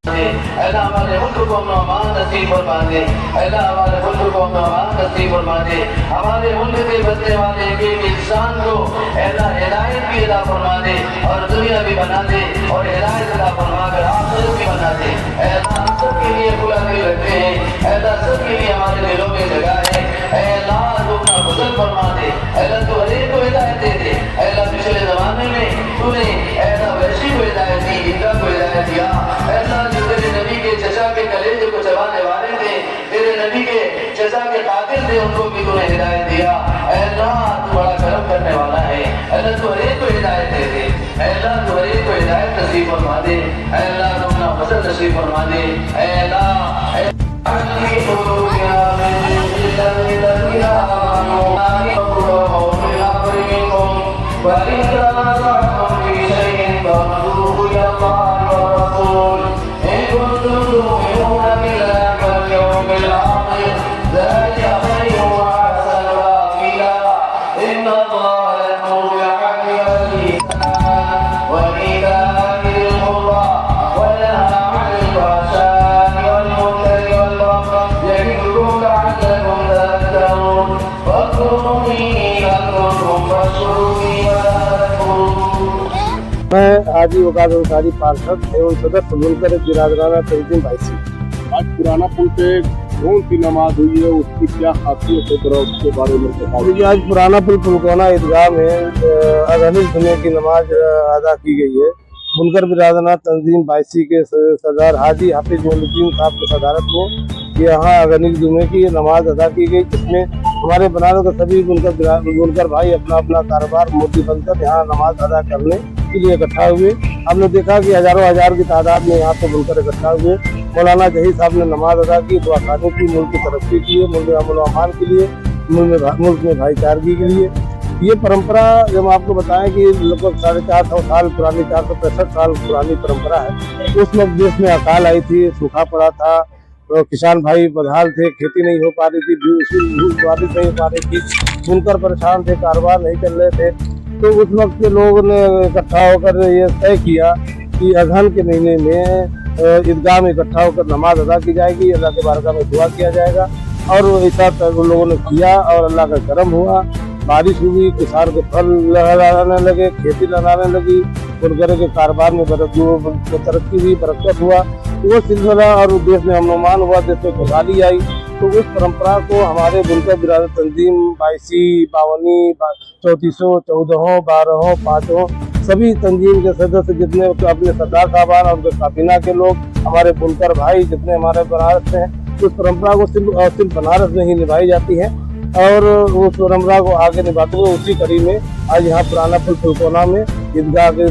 अल्लाह हमारे मुल्क को अमान नसीब फरमा दे। अल्लाह हमारे मुल्क को अमान नसीब फरमा दे। हमारे मुल्क के बसने वाले एक एक इंसान को अल्लाह हिदायत भी अदा फरमा दे और दुनिया भी बना दे और हिदायत अदा फरमा कर आखिरत भी बना दे। अल्लाह हम सब के लिए खुला दिल रखते हैं। अल्लाह सब के लिए हमारे दिलों में जगह है। अल्लाह तू अपना फजल फरमा दे। अल्लाह तू हर एक को हिदायत दे दे। अल्लाह पिछले ज़माने में तूने अल्लाह वैशी को हिदायत दी, ईदा को हिदायत दिया। अल्लाह जो तेरे नबी के चचा के कलेजे को चबाने वाले थे, तेरे नबी के चचा के कातिल थे, उनको भी तूने हिदायत दिया। अल्लाह तू बड़ा करम करने वाला है। अल्लाह तू हर एक को हिदायत दे दे। अल्लाह तू हर एक को हिदायत नसीब फरमा दे। अल्लाह तू अपना फजल नसीब फरमा दे। अल्लाह मैं हाजी वकास अंसारी पार्षद एवं सदस्य मुनकर बिरादराना तंजीम बाईसी। आज पुराना पुल पे कौन सी नमाज हुई है, उसकी क्या खासियत है, जरा उसके बारे में बताओ। आज पुराना पुल पुलकोना ईदगाह में अज़हरी जुमे की नमाज अदा की गई है। मुनकर बिरादराना तंजीम बाईसी के सरदार हाजी हाफिज मोइनुद्दीन साहब की सदारत में यहाँ अज़हरी जुमे की नमाज अदा की गई, जिसमें हमारे बनारस के सभी बुनकर भाई अपना अपना कारोबार मोदी बनकर यहाँ नमाज अदा करने के लिए इकट्ठा हुए। हमने देखा कि हजारों हजार की तादाद में यहाँ पे बुनकर इकट्ठा हुए। मौलाना जहीर साहब ने नमाज अदा की, दुआ खाने की, मुल्क की तरक्की के लिए, मुल्क में अमन व अमान के लिए, मुल्क में भाईचारगी के लिए। ये परंपरा जब आपको बताएं कि लगभग 450 साल पुरानी, 465 साल पुरानी परंपरा है। उस वक्त देश में अकाल आई थी, सूखा पड़ा था, तो किसान भाई बदहाल थे, खेती नहीं हो पा रही थी, बारिश नहीं हो पा रही थी, बुनकर परेशान थे, कारोबार नहीं चल रहे थे। तो उस वक्त के लोगों ने इकट्ठा होकर ये तय किया कि अज़हन के महीने में ईदगाह में इकट्ठा होकर नमाज अदा की जाएगी, अल्लाह के बारगाह में दुआ किया जाएगा। और ऐसा लोगों ने किया और अल्लाह का करम हुआ, बारिश हुई, किसान के फल लहराने लगे, खेती लहराने लगी, बुनकर के कारोबार में तरक्की हुई, बरकत हुआ। वो सिलसिला और देश में अमन हुआ, देश में खुशहाली आई। तो उस परंपरा को हमारे बुनकर बिरादर तंजीम 82, 52, 34, 14, 12, 5 सभी तंजीम के सदस्य जितने अपने सरदार साहबान और उनके काबीना के लोग, हमारे बुनकर भाई जितने हमारे बनारस हैं, उस परंपरा को सिर्फ बनारस में ही निभाई जाती है। और उस परंपरा को आगे निभाते हुए उसी कड़ी में आज यहाँ पुराना पुल पुलकोना में ईदगाह के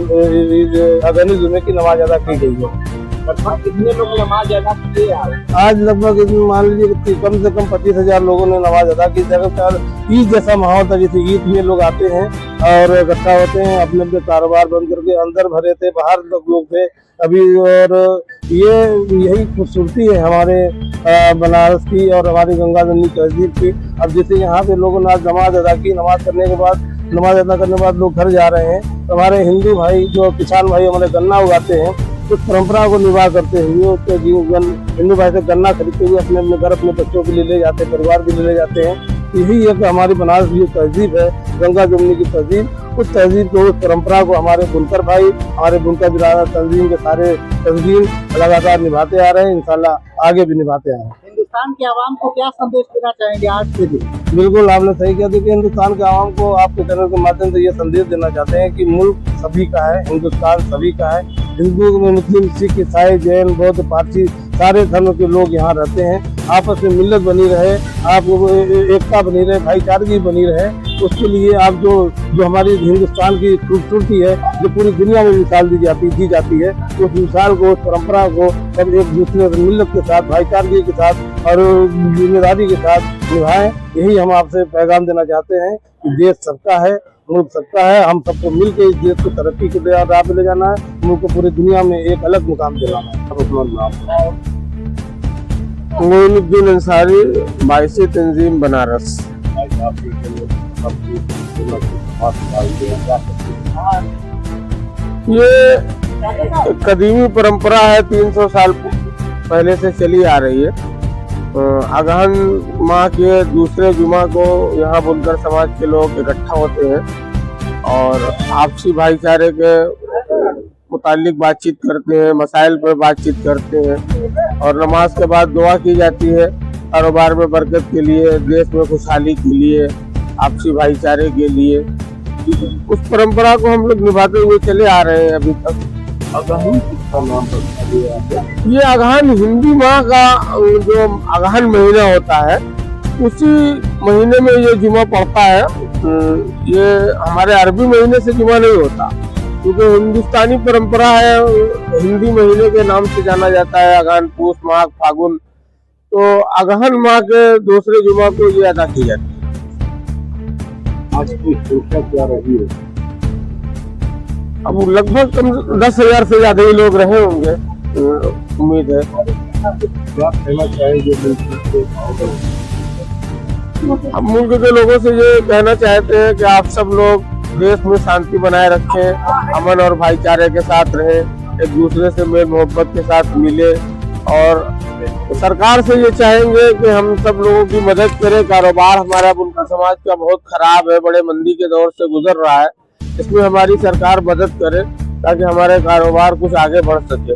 अज़हरी जुमे की नमाज अदा की गई है। कितने लोग नमाज अदा किए? आज लगभग मान लीजिए कम से कम 25,000 लोगों ने नमाज अदा की। ईद जैसा माहौल था, जैसे ईद में लोग आते हैं और इकट्ठा होते हैं, अपने अपने कारोबार बंद करके, अंदर भरे थे, बाहर लोग थे अभी। और यही खूबसूरती है हमारे बनारस की और हमारी गंगा जमुनी तहजीब की। अब जैसे यहाँ पे लोगों ने आज नमाज अदा की, नमाज करने के बाद लोग घर जा रहे हैं। तो हमारे हिंदू भाई जो किसान भाई हमारे गन्ना उगाते हैं, उस परंपरा को निभा करते हुए हिंदू भाई से गन्ना खरीदते हुए अपने अपने घर अपने बच्चों के लिए ले जाते हैं, परिवार के लिए ले जाते हैं। यही एक हमारी बनारस की तहजीब है, गंगा जमुनी की तहजीब। उस तहजीब को, उस परंपरा को हमारे बुनकर भाई, हमारे बुनकर बिरादर तंजीम के सारे तंजीम लगातार निभाते आ रहे हैं, इंशाल्लाह आगे भी निभाते आ रहे हैं। हिंदुस्तान के आवाम को क्या संदेश देना चाहेंगे आज के दिन? बिल्कुल आपने सही कहा। देखिए, हिंदुस्तान के आवाम को आपके चैनल के माध्यम से ये संदेश देना चाहते हैं कि मुल्क सभी का है, हिंदुस्तान सभी का है। हिंदू, मुस्लिम, सिख, ईसाई, जैन, बौद्ध, पारसी सारे धर्म के लोग यहाँ रहते हैं। आपस में मिल्लत बनी रहे, आप एकता बनी रहे, भाईचारगी बनी रहे, उसके लिए आप जो हमारी हिंदुस्तान की खूबसूरती है, जो पूरी दुनिया में मिसाल दी जाती है, उस मिसाल को, उस परंपरा को सब एक दूसरे मिल्लत के साथ, भाईचारगी के साथ और जिम्मेदारी के साथ निभाएं। यही हम आपसे पैगाम देना चाहते हैं कि देश सबका है, मुल्क सबका है, हम सबको मिलकर इस देश को तरक्की के राह पे ले जाना है, मुल्क को पूरी दुनिया में एक अलग मुकाम दिलाना है। मोइनुद्दीन अंसारी, बाईसी तंजीम बनारस। ये एक कदीमी परंपरा है, 300 साल पहले से चली आ रही है। अगहन माह के दूसरे जुमा को यहाँ बुनकर समाज के लोग इकट्ठा होते हैं और आपसी भाईचारे के मुतालिक बातचीत करते हैं, मसाइल पर बातचीत करते हैं और नमाज के बाद दुआ की जाती है कारोबार में बरकत के लिए, देश में खुशहाली के लिए, आपसी भाईचारे के लिए। उस परंपरा को हम लोग निभाते हुए चले आ रहे हैं अभी तक। अगहन किसका नाम रखा गया है? ये अगहन हिंदी माह का जो अगहन महीना होता है उसी महीने में ये जुमा पड़ता है। ये हमारे अरबी महीने से जुमा नहीं होता, क्योंकि हिंदुस्तानी परंपरा है, हिंदी महीने के नाम से जाना जाता है अगहन, पूस, माघ, फागुन। तो अगहन माह के दूसरे जुमा को ये अदा की जाती है। आज की संख्या क्या रही है? अब लगभग 10,000 से ज्यादा ही लोग रहे होंगे, उम्मीद है। क्या कहना चाहेंगे हम मुल्क के लोगों से ये कहना चाहते हैं कि आप सब लोग देश में शांति बनाए रखें, अमन और भाईचारे के साथ रहें, एक दूसरे से मेल मोहब्बत के साथ मिले और सरकार से ये चाहेंगे कि हम सब लोगों की मदद करें। कारोबार हमारा बुनकर समाज का बहुत खराब है, बड़े मंदी के दौर से गुजर रहा है, इसमें हमारी सरकार मदद करे ताकि हमारे कारोबार कुछ आगे बढ़ सके।